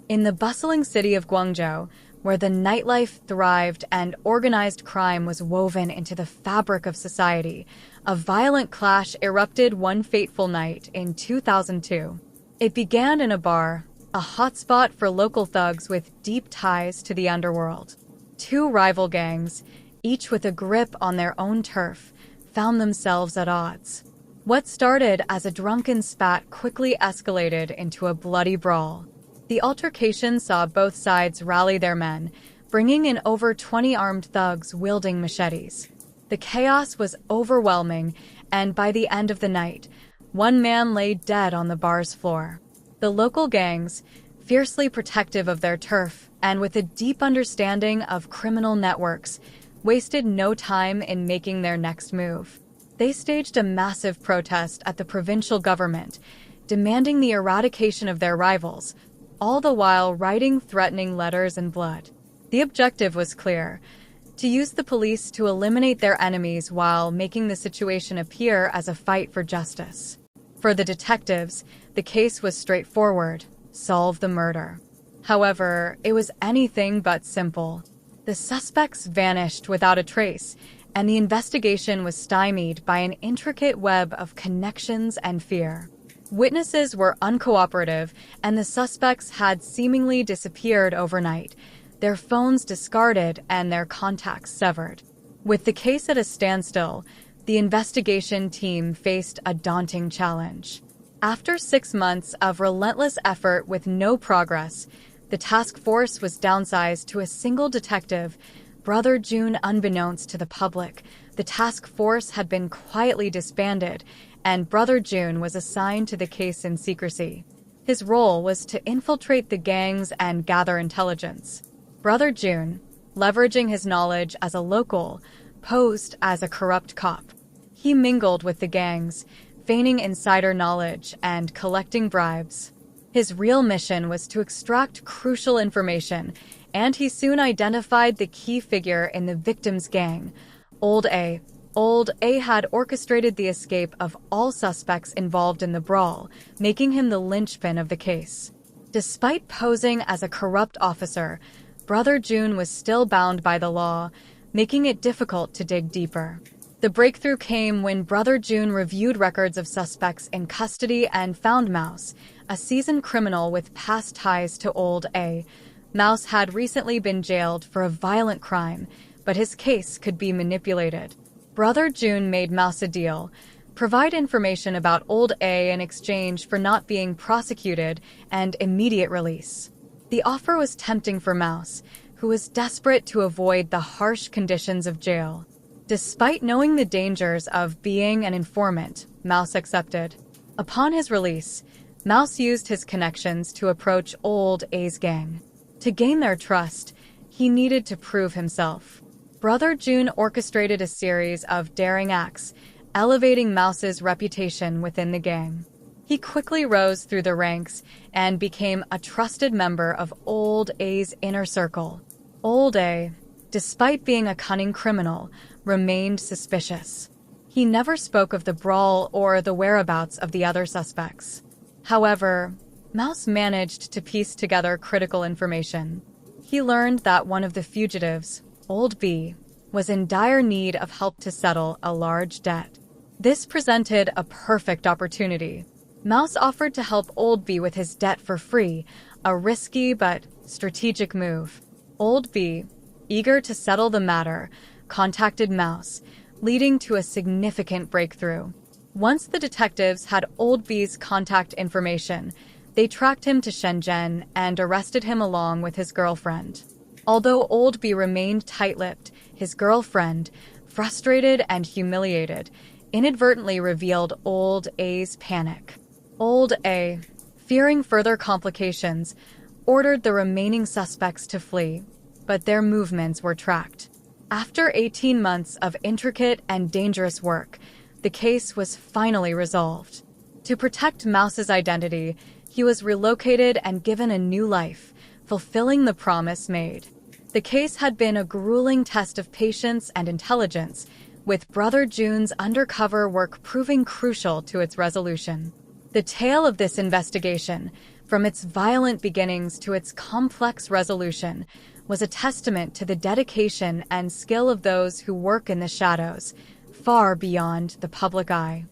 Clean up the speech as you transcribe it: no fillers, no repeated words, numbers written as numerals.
In the bustling city of Guangzhou, where the nightlife thrived and organized crime was woven into the fabric of society, a violent clash erupted one fateful night in 2002. It began in a bar, a hotspot for local thugs with deep ties to the underworld. Two rival gangs, each with a grip on their own turf, found themselves at odds. What started as a drunken spat quickly escalated into a bloody brawl. The altercation saw both sides rally their men, bringing in over 20 armed thugs wielding machetes. The chaos was overwhelming, and by the end of the night, one man lay dead on the bar's floor. The local gangs, fiercely protective of their turf and with a deep understanding of criminal networks, wasted no time in making their next move. They staged a massive protest at the provincial government, demanding the eradication of their rivals, all the while writing threatening letters in blood. The objective was clear: to use the police to eliminate their enemies while making the situation appear as a fight for justice. For the detectives, the case was straightforward: solve the murder. However, it was anything but simple. The suspects vanished without a trace, and the investigation was stymied by an intricate web of connections and fear. Witnesses were uncooperative, and the suspects had seemingly disappeared overnight, their phones discarded and their contacts severed. With the case at a standstill, the investigation team faced a daunting challenge. After 6 months of relentless effort with no progress, the task force was downsized to a single detective, Brother June. Unbeknownst to the public, the task force had been quietly disbanded, and Brother June was assigned to the case in secrecy. His role was to infiltrate the gangs and gather intelligence. Brother June, leveraging his knowledge as a local, posed as a corrupt cop. He mingled with the gangs, feigning insider knowledge and collecting bribes. His real mission was to extract crucial information, and he soon identified the key figure in the victim's gang, Old A. Old A had orchestrated the escape of all suspects involved in the brawl, making him the linchpin of the case. Despite posing as a corrupt officer, Brother June was still bound by the law, making it difficult to dig deeper. The breakthrough came when Brother June reviewed records of suspects in custody and found Mouse, a seasoned criminal with past ties to Old A. Mouse had recently been jailed for a violent crime, but his case could be manipulated. Brother June made Mouse a deal: provide information about Old A in exchange for not being prosecuted and immediate release. The offer was tempting for Mouse, who was desperate to avoid the harsh conditions of jail. Despite knowing the dangers of being an informant, Mouse accepted. Upon his release, Mouse used his connections to approach Old A's gang. To gain their trust, he needed to prove himself. Brother June orchestrated a series of daring acts, elevating Mouse's reputation within the gang. He quickly rose through the ranks and became a trusted member of Old A's inner circle. Old A, despite being a cunning criminal, remained suspicious. He never spoke of the brawl or the whereabouts of the other suspects. However, Mouse managed to piece together critical information. He learned that one of the fugitives, Old B, was in dire need of help to settle a large debt. This presented a perfect opportunity. Mouse offered to help Old B with his debt for free, a risky but strategic move. Old B, eager to settle the matter, contacted Mouse, leading to a significant breakthrough. Once the detectives had Old B's contact information, they tracked him to Shenzhen and arrested him along with his girlfriend. Although Old B remained tight-lipped, his girlfriend, frustrated and humiliated, inadvertently revealed Old A's panic. Old A, fearing further complications, ordered the remaining suspects to flee, but their movements were tracked. After 18 months of intricate and dangerous work, the case was finally resolved. To protect Mouse's identity, he was relocated and given a new life, fulfilling the promise made. The case had been a grueling test of patience and intelligence, with Brother June's undercover work proving crucial to its resolution. The tale of this investigation, from its violent beginnings to its complex resolution, was a testament to the dedication and skill of those who work in the shadows, far beyond the public eye.